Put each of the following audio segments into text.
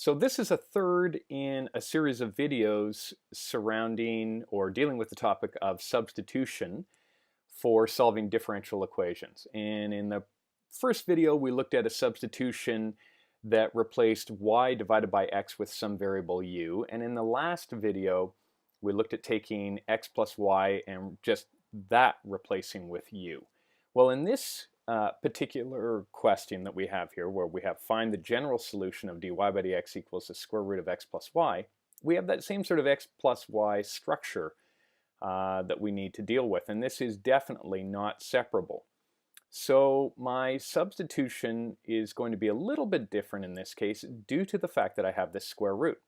So this is a third in a series of videos surrounding or dealing with the topic of substitution for solving differential equations. And in the first video, we looked at a substitution that replaced y divided by x with some variable u. And in the last video, we looked at taking x plus y and just that replacing with u. Well, in this particular question that we have here, where we have find the general solution of dy by dx equals the square root of x plus y, we have that same sort of x plus y structure that we need to deal with, and this is definitely not separable. So my substitution is going to be a little bit different in this case due to the fact that I have this square root.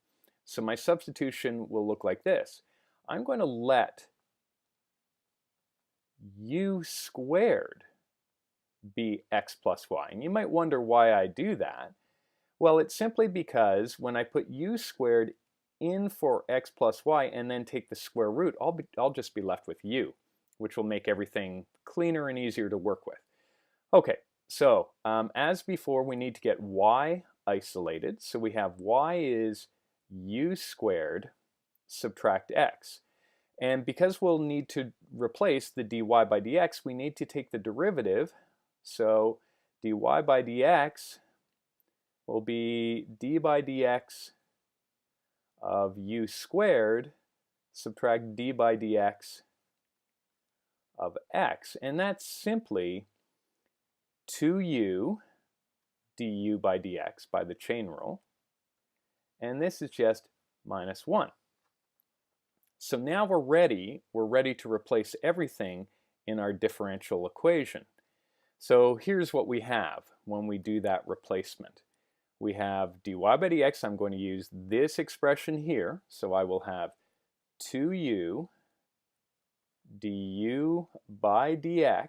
So my substitution will look like this. I'm going to let u squared be x plus y. And you might wonder why I do that. Well, it's simply because when I put u squared in for x plus y and then take the square root, I'll just be left with u, which will make everything cleaner and easier to work with. Okay, so as before, we need to get y isolated. So we have y is u squared subtract x. And because we'll need to replace the dy by dx, we need to take the derivative. So dy by dx will be d by dx of u squared subtract d by dx of x. And that's simply 2u du by dx by the chain rule. And this is just minus 1. So now we're ready to replace everything in our differential equation. So here's what we have when we do that replacement. We have dy by dx. I'm going to use this expression here. So I will have 2u du by dx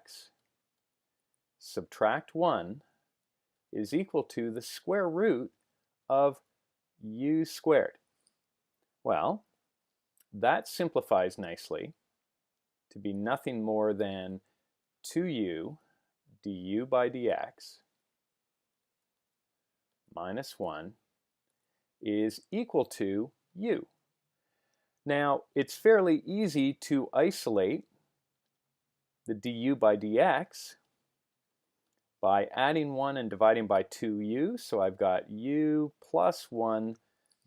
subtract 1 is equal to the square root of u squared. Well, that simplifies nicely to be nothing more than 2u du by dx minus 1 is equal to u. Now, it's fairly easy to isolate the du by dx by adding 1 and dividing by 2u. So I've got u plus 1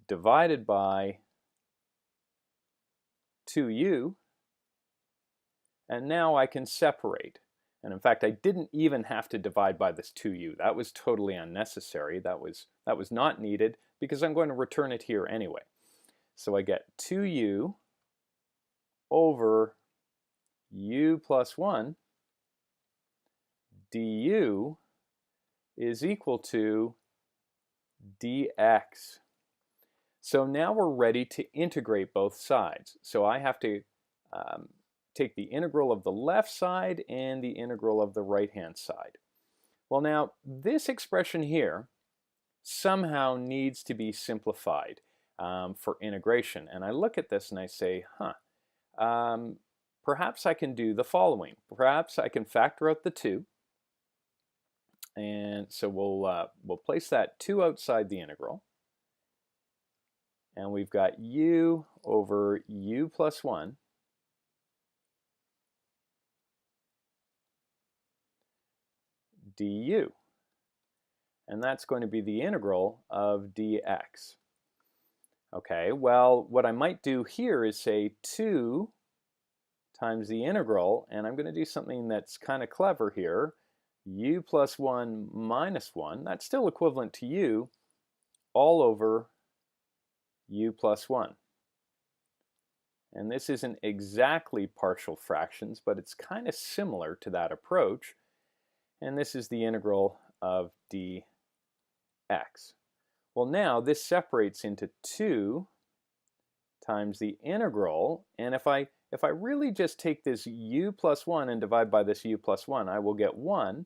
divided by 2u. And now I can separate. And in fact, I didn't even have to divide by this 2u. That was totally unnecessary. That was not needed because I'm going to return it here anyway. So I get 2u over u plus 1 du is equal to dx. So now we're ready to integrate both sides. So I have to take the integral of the left side and the integral of the right-hand side. Well, now this expression here somehow needs to be simplified for integration. And I look at this and I say, perhaps I can do the following. Perhaps I can factor out the 2. And so we'll place that 2 outside the integral. And we've got u over u plus 1 du. And that's going to be the integral of dx. Okay, well, what I might do here is say 2 times the integral, and I'm going to do something that's kind of clever here. U plus 1 minus 1, that's still equivalent to u, all over u plus 1. And this isn't exactly partial fractions, but it's kind of similar to that approach. And this is the integral of dx. Well, now this separates into 2 times the integral, and if I really just take this u plus 1 and divide by this u plus 1, I will get 1,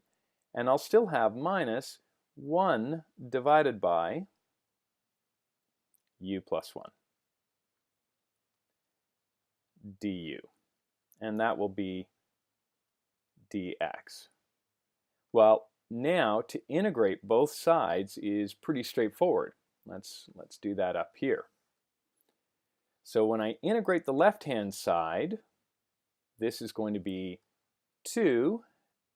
and I'll still have minus 1 divided by u plus 1 du, and that will be dx. Well, now to integrate both sides is pretty straightforward. Let's do that up here. So when I integrate the left-hand side, this is going to be 2,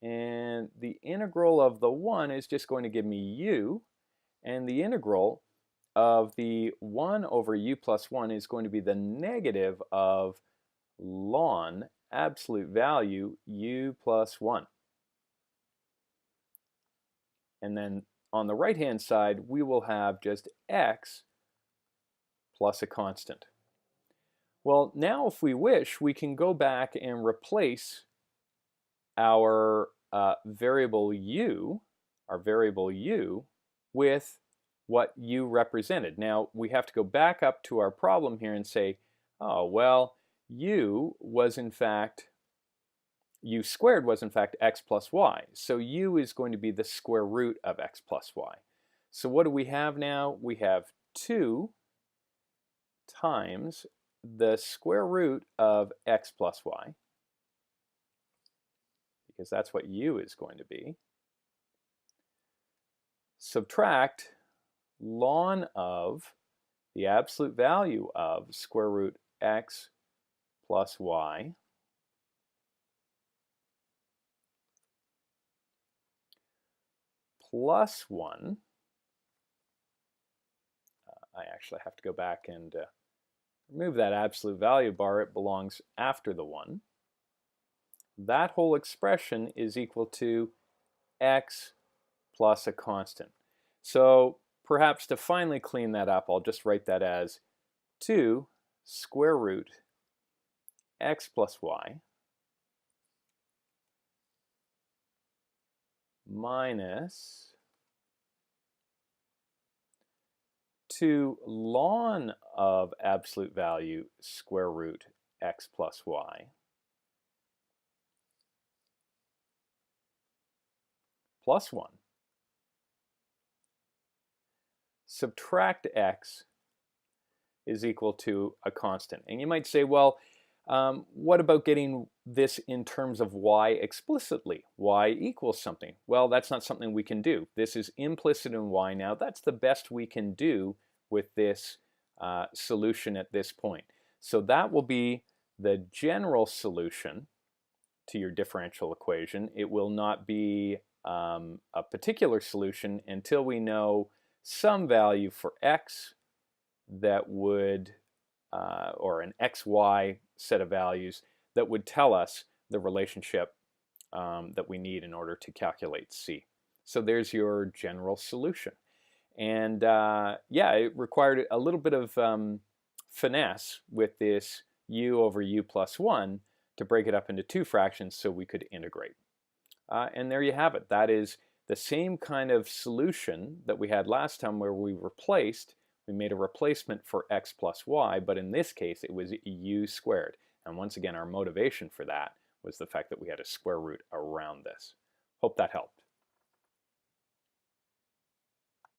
and the integral of the 1 is just going to give me u, and the integral of the 1 over u plus 1 is going to be the negative of ln absolute value u plus 1. And then on the right-hand side, we will have just x plus a constant. Well, now if we wish, we can go back and replace our variable u with what u represented. Now we have to go back up to our problem here and say, oh well, u squared was in fact x plus y. So u is going to be the square root of x plus y. So what do we have now? We have 2 times the square root of x plus y, because that's what u is going to be, subtract ln of the absolute value of square root x plus y plus 1. I actually have to go back and remove that absolute value bar. It belongs after the 1. That whole expression is equal to x plus a constant. So perhaps to finally clean that up, I'll just write that as 2 square root x plus y minus 2 ln of absolute value square root x plus y plus 1. Subtract x is equal to a constant. And you might say, well, what about getting this in terms of y explicitly? Y equals something. Well, that's not something we can do. This is implicit in y now. That's the best we can do with this solution at this point. So that will be the general solution to your differential equation. It will not be a particular solution until we know some value for x that would, or an xy set of values that would tell us the relationship that we need in order to calculate c. So there's your general solution. And yeah, it required a little bit of finesse with this u over u plus 1 to break it up into 2 fractions so we could integrate. And there you have it. That is the same kind of solution that we had last time, where we made a replacement for x plus y, but in this case it was u squared. And once again, our motivation for that was the fact that we had a square root around this. Hope that helped.